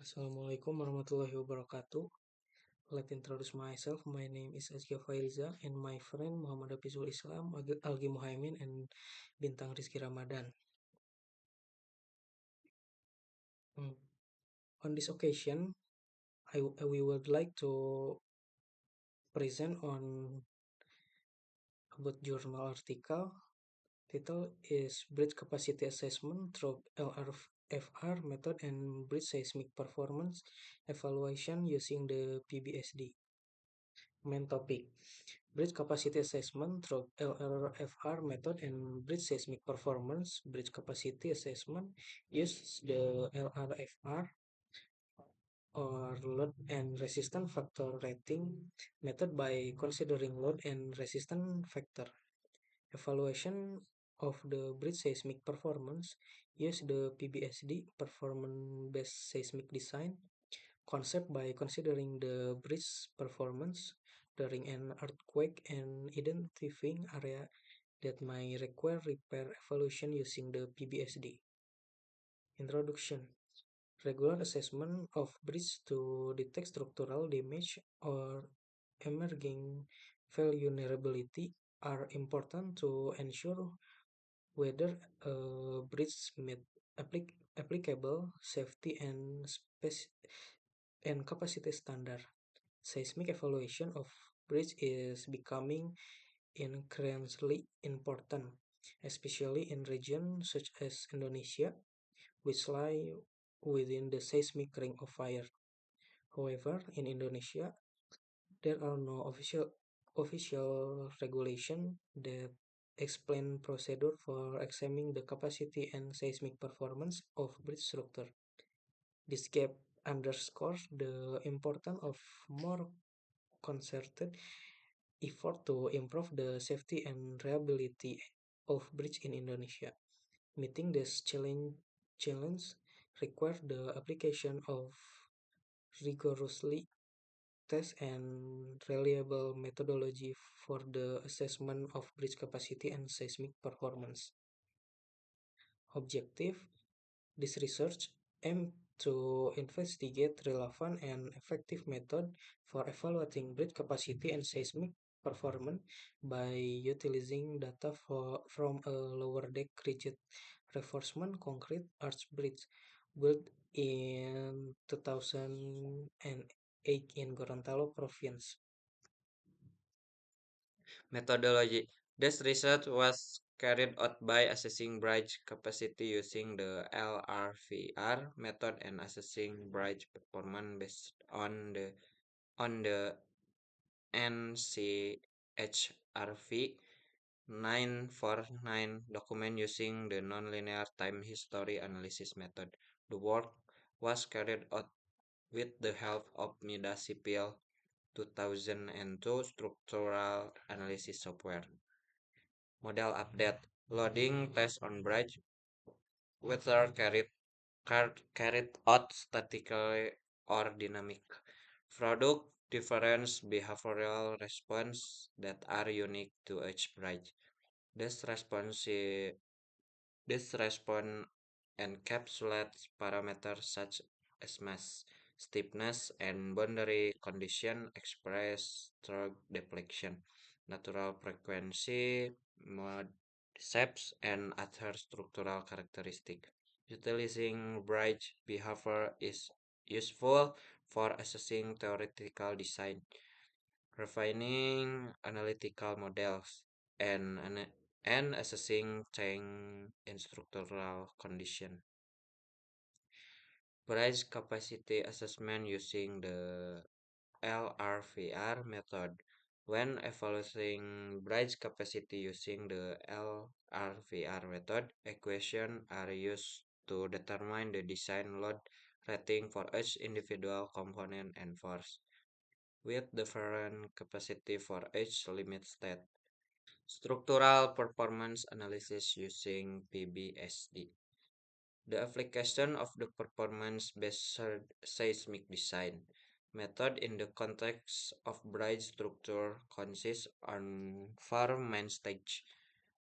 Assalamualaikum warahmatullahi wabarakatuh. Let me introduce myself. My name is Azkia Fairiza and my friend Muhammad Hafizul Islam, Algi Muhaimin, and Bintang Rizky Ramadan. Mm. On this occasion, we would like to present on about journal article. Title is Bridge Capacity Assessment through LRFR method and Bridge Seismic Performance Evaluation using the PBSD. Main topic: Bridge Capacity Assessment through LRFR method and Bridge Seismic Performance. Bridge Capacity Assessment uses the LRFR or Load and Resistance Factor Rating method by considering load and resistance factor. Evaluation of the bridge seismic performance use the PBSD performance-based seismic design concept by considering the bridge performance during an earthquake and identifying area that may require repair evaluation using the PBSD. Introduction: Regular assessment of bridge to detect structural damage or emerging vulnerability are important to ensure whether a bridge meet applicable safety and capacity standard. Seismic evaluation of bridge is becoming increasingly important, especially in regions such as Indonesia, which lie within the seismic ring of fire. However, in Indonesia, there are no official regulation that explain procedure for examining the capacity and seismic performance of bridge structure. This gap underscores the importance of more concerted effort to improve the safety and reliability of bridge in Indonesia. Meeting this challenge requires the application of rigorously test and reliable methodology for the assessment of bridge capacity and seismic performance. Objective: This research aims to investigate relevant and effective methods for evaluating bridge capacity and seismic performance by utilizing data from a lower deck rigid reinforcement concrete arch bridge built in 2008 in Gorontalo Province. Methodology. This research was carried out by assessing bridge capacity using the LRVR method and assessing bridge performance based on the NCHRV 949 document using the nonlinear time history analysis method. The work was carried out with the help of Midasipil 2002 structural analysis software. Model update. Loading test on bridge, whether carried out statically or dynamic. Product difference behavioral response that are unique to each bridge. This response encapsulates parameters such as mass, stiffness, and boundary condition expressed through deflection, natural frequency, mode shapes, and other structural characteristics. Utilizing bridge behavior is useful for assessing theoretical design, refining analytical models, and assessing change in structural condition. Bridge capacity assessment using the LRVR method. When evaluating bridge capacity using the LRVR method, equations are used to determine the design load rating for each individual component and force, with different capacity for each limit state. Structural performance analysis using PBSD. The application of the performance-based seismic design method in the context of bridge structure consists on four main stages: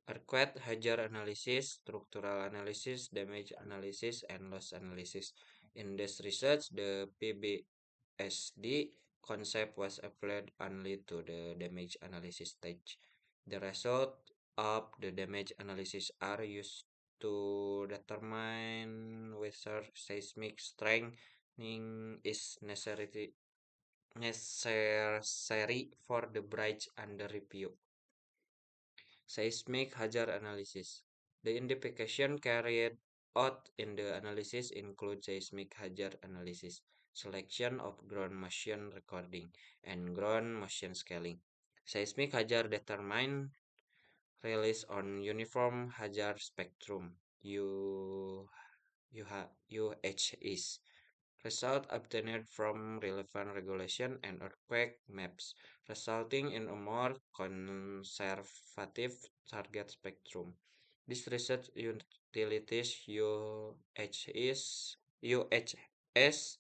earthquake hazard analysis, structural analysis, damage analysis, and loss analysis. In this research, the PBSD concept was applied only to the damage analysis stage. The result of the damage analysis are used to determine whether seismic strengthening is necessary for the bridge under review. Seismic hazard analysis. The identification carried out in the analysis include seismic hazard analysis, selection of ground motion recording, and ground motion scaling. Seismic hazard determine release on uniform hazard spectrum U, UHS. Result obtained from relevant regulation and earthquake maps, resulting in a more conservative target spectrum. This research utilities UHS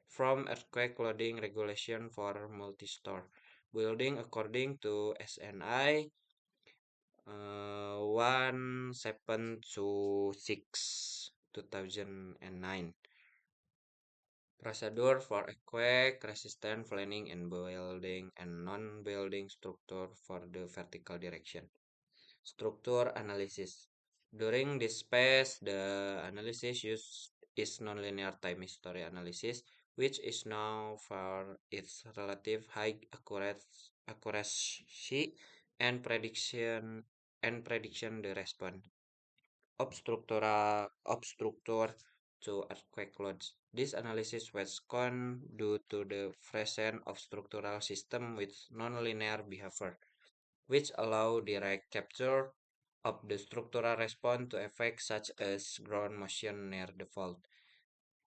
from earthquake loading regulation for multi-store building according to SNI 176 2009. Procedure for earthquake resistant planning in building and non-building structure for the vertical direction. Structure analysis. During this phase, the analysis used is nonlinear time history analysis, which is known for its relative high accuracy and prediction the response obstructor to earthquake loads. This analysis was done due to the presence of structural system with nonlinear behavior, which allow direct capture of the structural response to effects such as ground motion near the fault.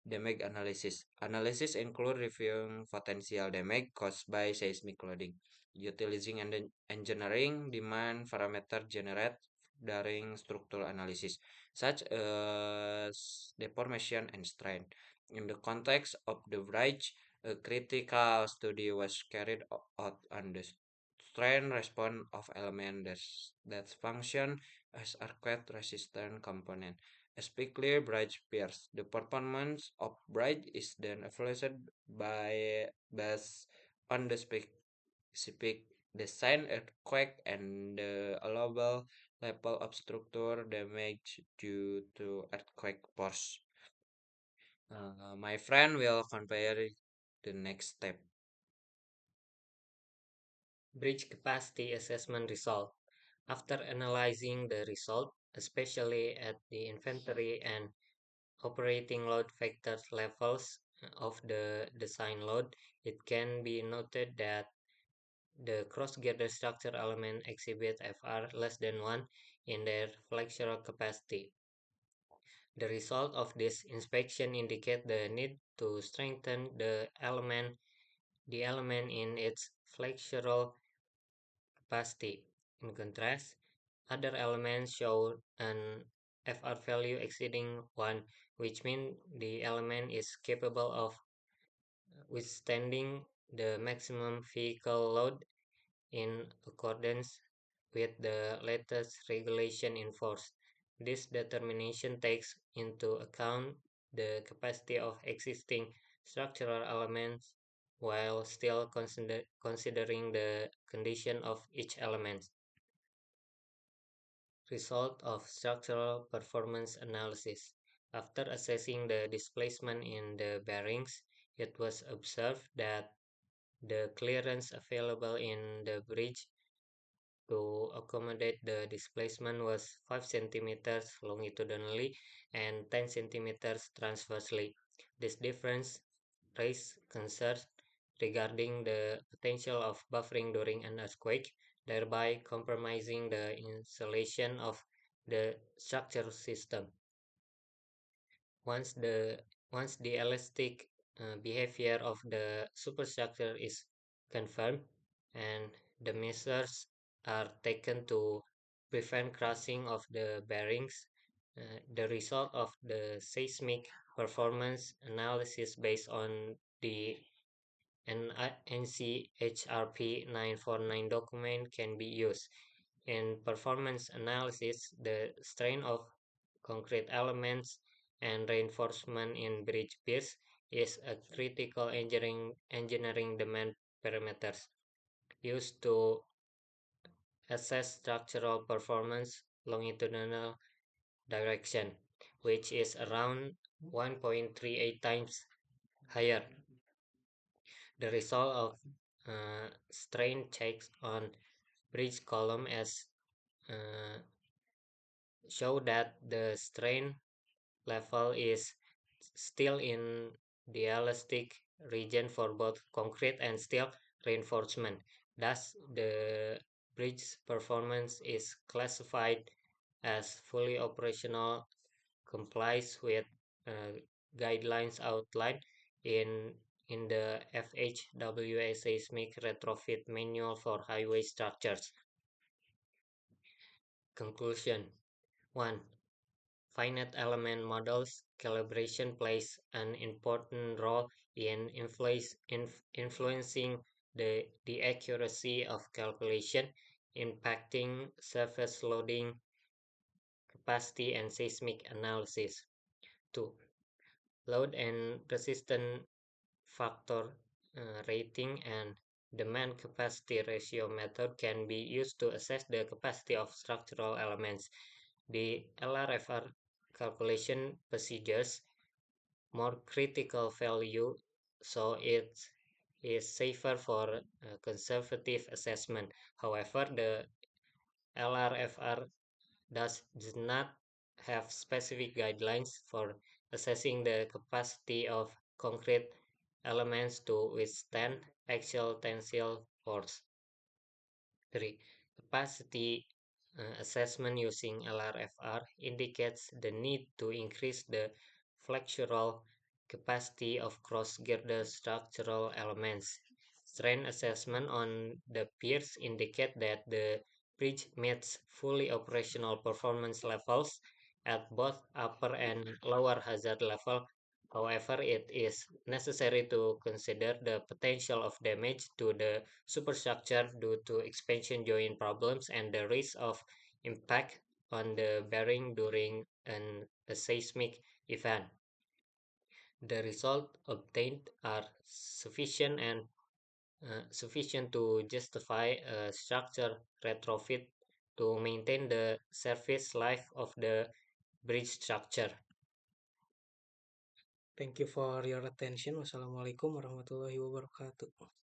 Damage analysis. Analysis include reviewing potential damage caused by seismic loading, utilizing engineering demand parameter generated during structural analysis, such as deformation and strain. In the context of the bridge, a critical study was carried out on the strain response of elements that function as earthquake resistant component, especially bridge piers. The performance of bridge is then evaluated based on the specific design, earthquake, and the allowable level of structure damage due to earthquake force. My friend will compare the next step. Bridge capacity assessment result. After analyzing the result, especially at the inventory and operating load factor levels of the design load, it can be noted that the cross-girder structure element exhibit FR less than 1 in their flexural capacity. The result of this inspection indicate the need to strengthen the element in its flexural capacity. In contrast, other elements show an FR value exceeding 1, which means the element is capable of withstanding the maximum vehicle load in accordance with the latest regulation in force. This determination takes into account the capacity of existing structural elements while still considering the condition of each element. Result of structural performance analysis. After assessing the displacement in the bearings, it was observed that the clearance available in the bridge to accommodate the displacement was 5 centimeters longitudinally and 10 centimeters transversely. This difference raised concerns regarding the potential of buffering during an earthquake, thereby compromising the insulation of the structure system. Once the once the elastic behavior of the superstructure is confirmed and the measures are taken to prevent crushing of the bearings, the result of the seismic performance analysis based on the NCHRP 949 document can be used. In performance analysis, the strain of concrete elements and reinforcement in bridge piers is a critical engineering demand parameters used to assess structural performance longitudinal direction, which is around 1.38 times higher. The result of strain checks on bridge column as uh, show that the strain level is still in the elastic region for both concrete and steel reinforcement. Thus, the bridge performance is classified as fully operational, complies with uh, guidelines outlined in in the FHWA seismic retrofit manual for highway structures. Conclusion 1. Finite element models calibration plays an important role in influencing the accuracy of calculation, impacting surface loading capacity and seismic analysis. 2. Load and resistance factor rating and demand capacity ratio method can be used to assess the capacity of structural elements. The LRFR calculation procedures more critical value, so it is safer for conservative assessment. However, the LRFR does not have specific guidelines for assessing the capacity of concrete elements to withstand axial tensile force. 3. Capacity assessment using LRFR indicates the need to increase the flexural capacity of cross-girder structural elements. Strain assessment on the piers indicate that the bridge meets fully operational performance levels at both upper and lower hazard level. However, it is necessary to consider the potential of damage to the superstructure due to expansion joint problems and the risk of impact on the bearing during a seismic event. The results obtained are sufficient to justify a structure retrofit to maintain the service life of the bridge structure. Thank you for your attention. Wassalamualaikum warahmatullahi wabarakatuh.